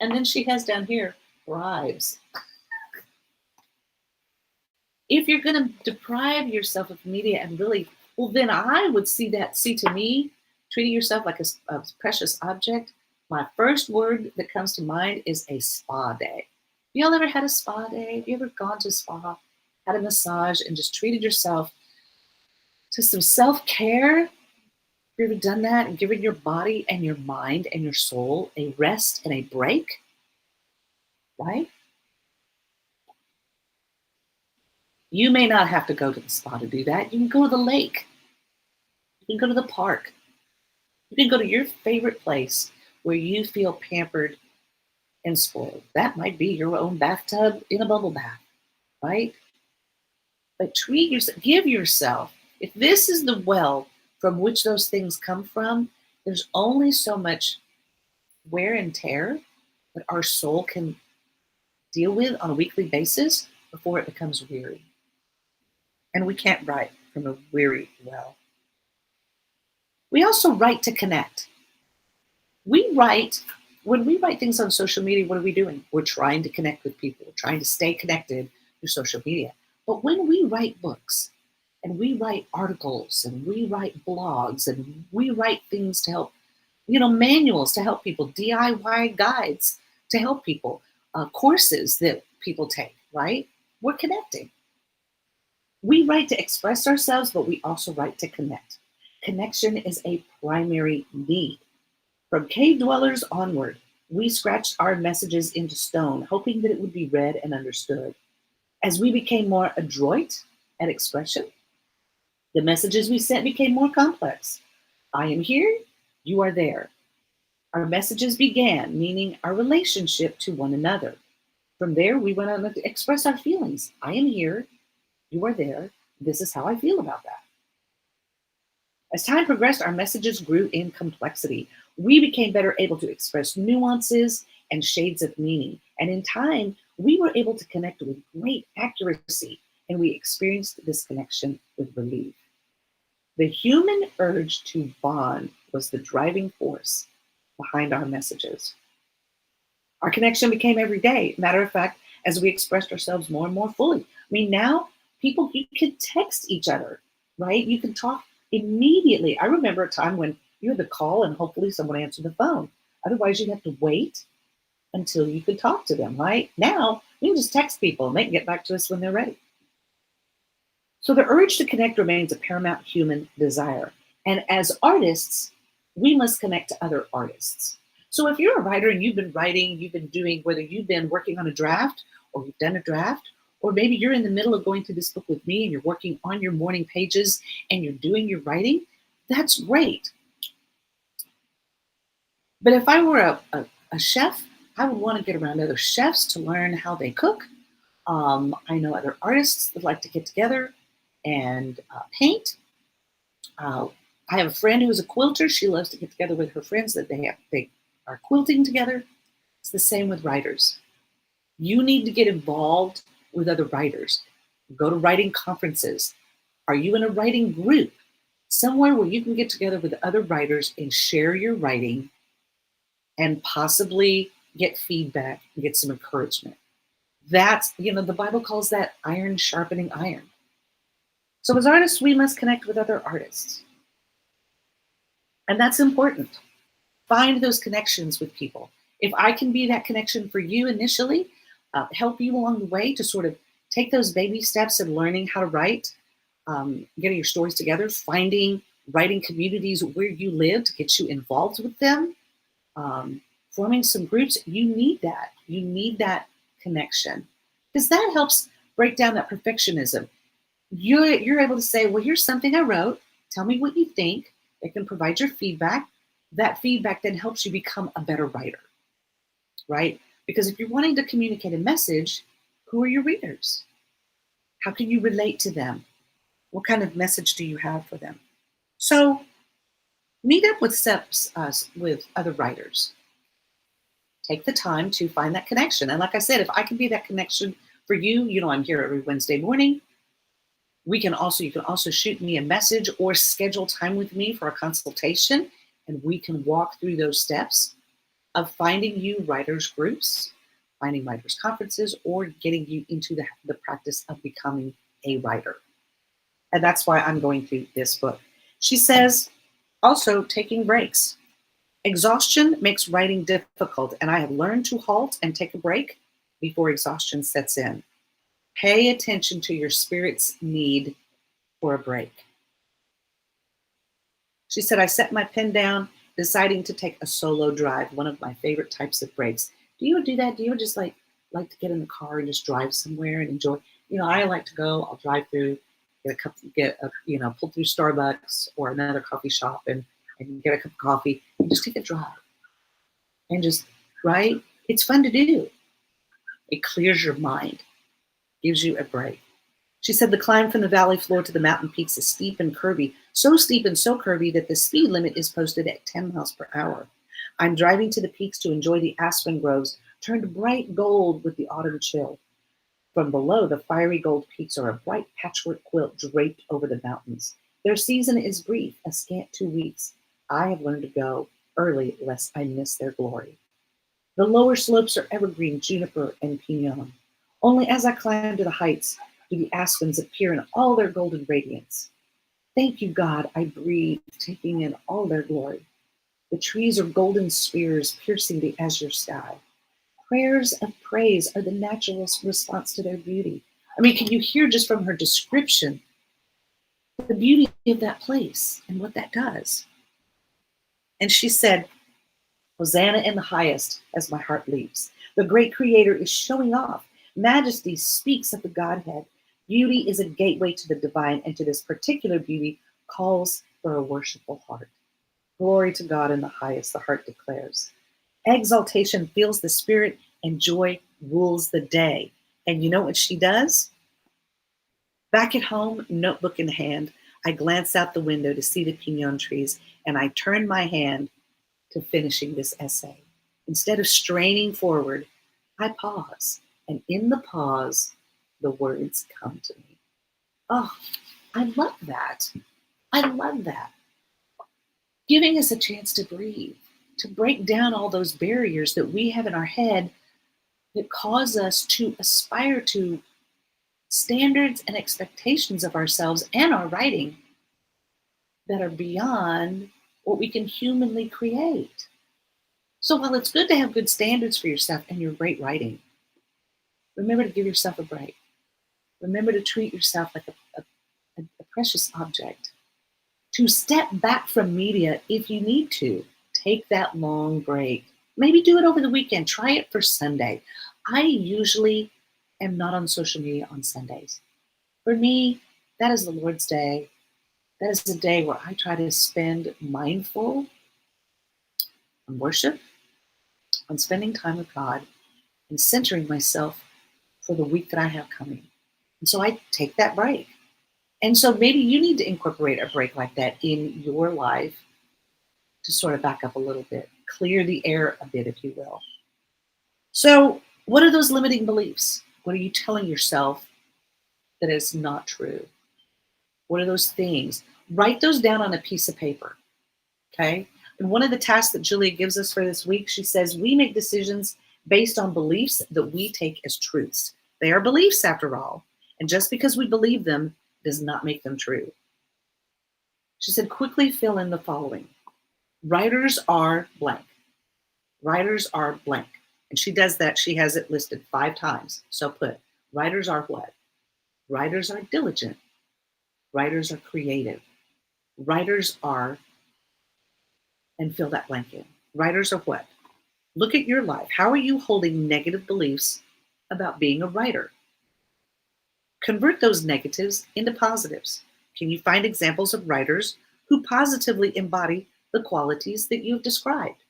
And then she has down here, bribes. If you're going to deprive yourself of media and really, well, then I would see to me, treating yourself like a precious object, my first word that comes to mind is a spa day. Y'all ever had a spa day? Have you ever gone to a spa, had a massage, and just treated yourself to some self-care? Have you ever done that and given your body and your mind and your soul a rest and a break? Right? You may not have to go to the spa to do that. You can go to the lake. You can go to the park. You can go to your favorite place where you feel pampered and spoiled. That might be your own bathtub in a bubble bath, right? But treat yourself, give yourself. If this is the well from which those things come from, there's only so much wear and tear that our soul can deal with on a weekly basis before it becomes weary. And we can't write from a weary well. We also write to connect. We write, when we write things on social media, what are we doing? We're trying to connect with people, trying to stay connected through social media. But when we write books and we write articles and we write blogs and we write things to help, manuals to help people, DIY guides to help people, courses that people take, right? We're connecting. We write to express ourselves, but we also write to connect. Connection is a primary need. From cave dwellers onward, we scratched our messages into stone, hoping that it would be read and understood. As we became more adroit at expression, the messages we sent became more complex. I am here, you are there. Our messages began, meaning our relationship to one another. From there, we went on to express our feelings. I am here, you are there. This is how I feel about that. As time progressed, our messages grew in complexity. We became better able to express nuances and shades of meaning. And in time, we were able to connect with great accuracy, and we experienced this connection with relief. The human urge to bond was the driving force behind our messages. Our connection became every day. Matter of fact, as we expressed ourselves more and more fully. I mean, now people, you can text each other, right? You can talk immediately. I remember a time when you had to call and hopefully someone answered the phone. Otherwise, you'd have to wait until you could talk to them, right? Now, we can just text people and they can get back to us when they're ready. So the urge to connect remains a paramount human desire. And as artists, we must connect to other artists. So if you're a writer and you've been writing, you've been doing, whether you've been working on a draft or you've done a draft, or maybe you're in the middle of going through this book with me and you're working on your morning pages and you're doing your writing, that's great. But if I were a chef, I would want to get around other chefs to learn how they cook. I know other artists that like to get together and paint. Uh, I have a friend who is a quilter. She loves to get together with her friends that they are quilting together. It's the same with writers. You need to get involved with other writers. Go to writing conferences. Are you in a writing group? Somewhere where you can get together with other writers and share your writing and possibly get feedback and get some encouragement. That's, the Bible calls that iron sharpening iron. So as artists, we must connect with other artists. And that's important. Find those connections with people. If I can be that connection for you initially, help you along the way to sort of take those baby steps in learning how to write, getting your stories together, finding writing communities where you live to get you involved with them, forming some groups, you need that. You need that connection because that helps break down that perfectionism. You're able to say, well, here's something I wrote. Tell me what you think. They can provide your feedback. That feedback then helps you become a better writer, right? Because if you're wanting to communicate a message, who are your readers? How can you relate to them? What kind of message do you have for them? So meet up with steps with other writers. Take the time to find that connection. And like I said, if I can be that connection for you, I'm here every Wednesday morning. You can also shoot me a message or schedule time with me for a consultation, and we can walk through those steps of finding you writers groups, finding writers conferences, or getting you into the practice of becoming a writer. And that's why I'm going through this book. She says, also taking breaks. Exhaustion makes writing difficult, and I have learned to halt and take a break before exhaustion sets in. Pay attention to your spirit's need for a break. She said, I set my pen down, deciding to take a solo drive, one of my favorite types of breaks. Do you do that? Do you just like to get in the car and just drive somewhere and enjoy? I like to go, I'll drive through, pull through Starbucks or another coffee shop and get a cup of coffee and just take a drive. And just, right? It's fun to do. It clears your mind, gives you a break. She said the climb from the valley floor to the mountain peaks is steep and curvy, so steep and so curvy that the speed limit is posted at 10 miles per hour. I'm driving to the peaks to enjoy the aspen groves, turned bright gold with the autumn chill. From below, the fiery gold peaks are a bright patchwork quilt draped over the mountains. Their season is brief, a scant 2 weeks. I have learned to go early lest I miss their glory. The lower slopes are evergreen, juniper, and pinon. Only as I climb to the heights do the aspens appear in all their golden radiance. Thank you, God, I breathe, taking in all their glory. The trees are golden spheres piercing the azure sky. Prayers of praise are the natural response to their beauty. I mean, can you hear just from her description the beauty of that place and what that does? And she said, Hosanna in the highest, as my heart leaps. The great creator is showing off. Majesty speaks of the Godhead. Beauty is a gateway to the divine, and to this particular beauty calls for a worshipful heart. Glory to God in the highest, the heart declares. Exaltation fills the spirit, and joy rules the day. And you know what she does? Back at home, notebook in hand, I glance out the window to see the pinon trees, and I turn my hand to finishing this essay. Instead of straining forward, I pause, and in the pause, the words come to me. Oh, I love that. I love that. Giving us a chance to breathe, to break down all those barriers that we have in our head that cause us to aspire to standards and expectations of ourselves and our writing that are beyond what we can humanly create. So while it's good to have good standards for yourself and your great writing, remember to give yourself a break. Remember to treat yourself like a precious object. To step back from media if you need to. Take that long break. Maybe do it over the weekend. Try it for Sunday. I usually am not on social media on Sundays. For me, that is the Lord's day. That is the day where I try to spend mindful on worship, on spending time with God, and centering myself for the week that I have coming. And so I take that break. And so maybe you need to incorporate a break like that in your life to sort of back up a little bit, clear the air a bit, if you will. So, what are those limiting beliefs? What are you telling yourself that is not true? What are those things? Write those down on a piece of paper, okay? And one of the tasks that Julia gives us for this week, she says, we make decisions based on beliefs that we take as truths. They are beliefs, after all. And just because we believe them does not make them true. She said, quickly fill in the following. Writers are blank. Writers are blank. And she does that. She has it listed 5 times. So put, writers are what? Writers are diligent. Writers are creative. Writers are, and fill that blank in. Writers are what? Look at your life. How are you holding negative beliefs about being a writer? Convert those negatives into positives. Can you find examples of writers who positively embody the qualities that you've described?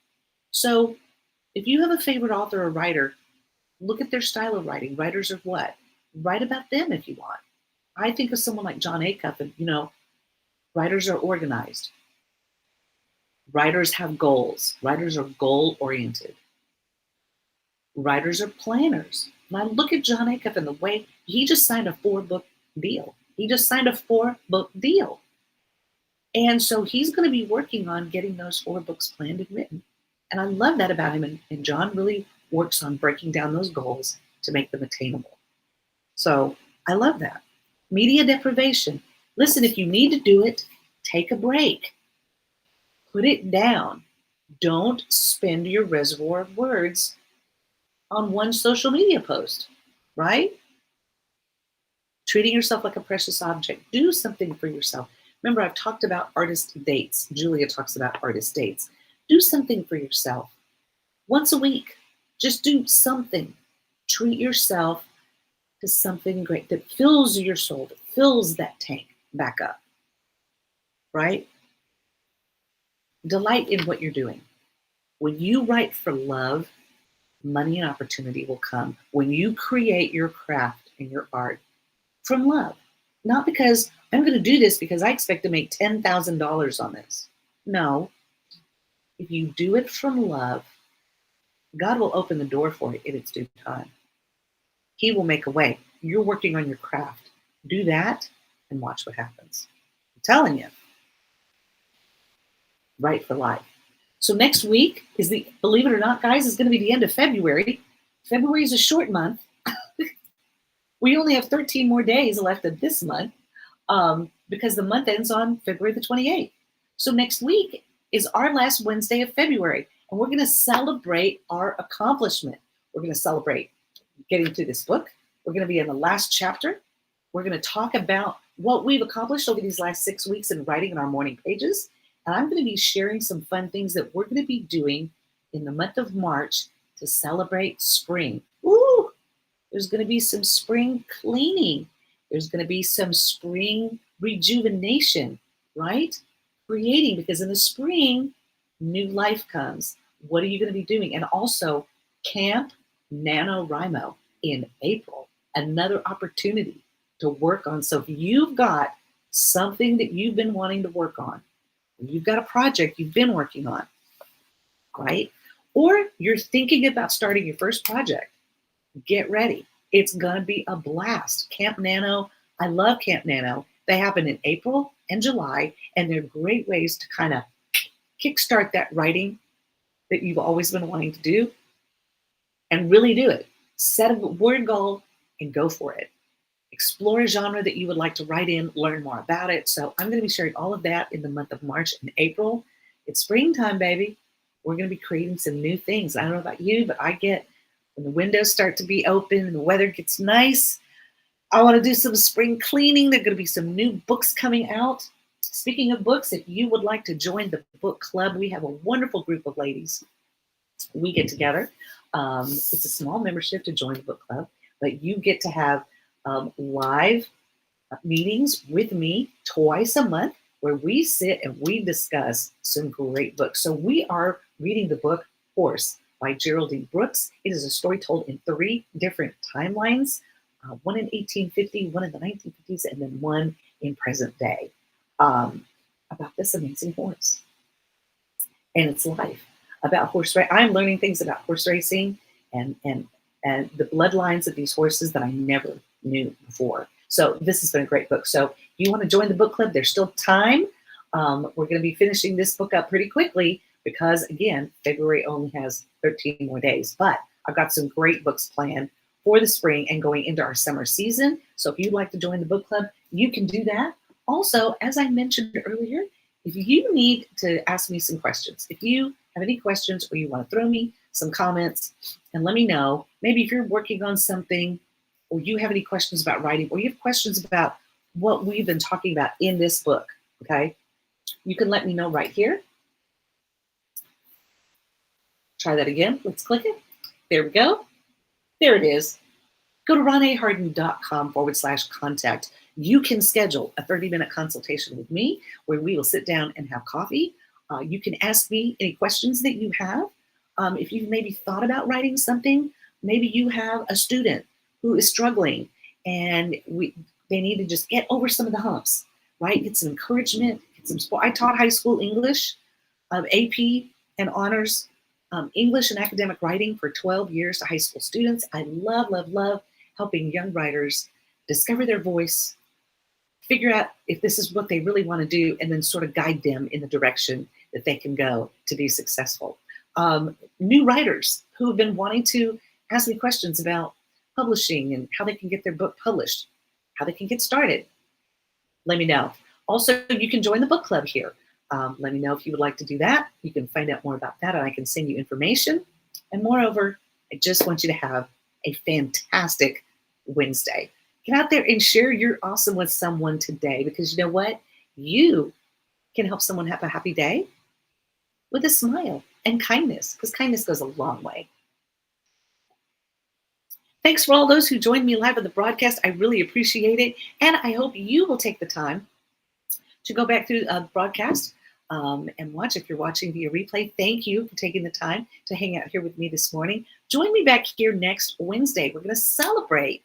So if you have a favorite author or writer, look at their style of writing. Writers are what? Write about them if you want. I think of someone like John Acuff, and writers are organized. Writers have goals. Writers are goal oriented. Writers are planners. And I look at John Acuff and the way he just signed a 4-book deal. He just signed a 4-book deal. And so he's going to be working on getting those 4 books planned and written. And I love that about him. And John really works on breaking down those goals to make them attainable. So I love that. Media deprivation. Listen, if you need to do it, take a break. Put it down. Don't spend your reservoir of words on one social media post, right? Treating yourself like a precious object. Do something for yourself. Remember, I've talked about artist dates. Julia talks about artist dates. Do something for yourself. Once a week, just do something. Treat yourself to something great that fills your soul, that fills that tank back up, right? Delight in what you're doing. When you write for love, money and opportunity will come. When you create your craft and your art from love, not because I'm going to do this because I expect to make $10,000 on this. No, if you do it from love, God will open the door for it in its due time. He will make a way. You're working on your craft. Do that and watch what happens. Telling you, right for life. So next week is believe it or not, guys, is going to be the end of February. February is a short month. We only have 13 more days left of this month because the month ends on February the 28th. So next week is our last Wednesday of February, and we're going to celebrate our accomplishment. We're going to celebrate getting through this book. We're going to be in the last chapter. We're going to talk about what we've accomplished over these last 6 weeks in writing in our morning pages. And I'm going to be sharing some fun things that we're going to be doing in the month of March to celebrate spring. Ooh, there's going to be some spring cleaning. There's going to be some spring rejuvenation, right? Creating, because in the spring, new life comes. What are you going to be doing? And also, Camp NaNoWriMo in April, another opportunity to work on. So if you've got something that you've been wanting to work on, you've got a project you've been working on, right? Or you're thinking about starting your first project, get ready. It's going to be a blast. Camp Nano, I love Camp Nano. They happen in April and July, and they're great ways to kind of kickstart that writing that you've always been wanting to do and really do it. Set a word goal and go for it. Explore a genre that you would like to write in, learn more about it. So I'm going to be sharing all of that in the month of March and April. It's springtime, baby. We're going to be creating some new things. I don't know about you, but when the windows start to be open and the weather gets nice, I want to do some spring cleaning. There are going to be some new books coming out. Speaking of books, if you would like to join the book club, we have a wonderful group of ladies. We get together. It's a small membership to join the book club, but you get to have live meetings with me twice a month where we sit and we discuss some great books. So we are reading the book Horse by Geraldine Brooks. It is a story told in 3 different timelines, one in 1850, one in the 1950s, and then one in present day, about this amazing horse and its life, about horse racing. I'm learning things about horse racing and the bloodlines of these horses that I never knew before. So this has been a great book. So if you want to join the book club, there's still time. We're going to be finishing this book up pretty quickly because, again, February only has 13 more days. But I've got some great books planned for the spring and going into our summer season. So if you'd like to join the book club, you can do that. Also, as I mentioned earlier, if you need to ask me some questions, if you have any questions or you want to throw me some comments and let me know, maybe if you're working on something or you have any questions about writing or you have questions about what we've been talking about in this book, okay, you can let me know right here. Try that again. Let's click it. There we go. There it is. Go to roneharden.com/contact. You can schedule a 30-minute consultation with me where we will sit down and have coffee. You can ask me any questions that you have. If you've maybe thought about writing something, maybe you have a student who is struggling and they need to just get over some of the humps, right? Get some encouragement, get some support. I taught high school English, AP and honors, English and academic writing for 12 years to high school students. I love, love, love helping young writers discover their voice, figure out if this is what they really want to do, and then sort of guide them in the direction that they can go to be successful. New writers who have been wanting to ask me questions about publishing and how they can get their book published, how they can get started, let me know. Also, you can join the book club here. Let me know if you would like to do that. You can find out more about that and I can send you information. And moreover, I just want you to have a fantastic Wednesday. Get out there and share your awesome with someone today, because you know what? You can help someone have a happy day with a smile and kindness, because kindness goes a long way. Thanks for all those who joined me live on the broadcast. I really appreciate it. And I hope you will take the time to go back through the broadcast and watch. If you're watching via replay, thank you for taking the time to hang out here with me this morning. Join me back here next Wednesday. We're going to celebrate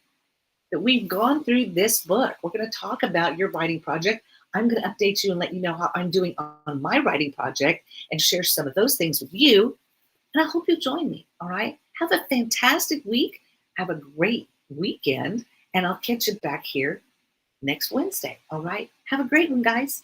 that we've gone through this book. We're going to talk about your writing project. I'm going to update you and let you know how I'm doing on my writing project and share some of those things with you. And I hope you'll join me, all right? Have a fantastic week. Have a great weekend. And I'll catch you back here next Wednesday, all right? Have a great one, guys.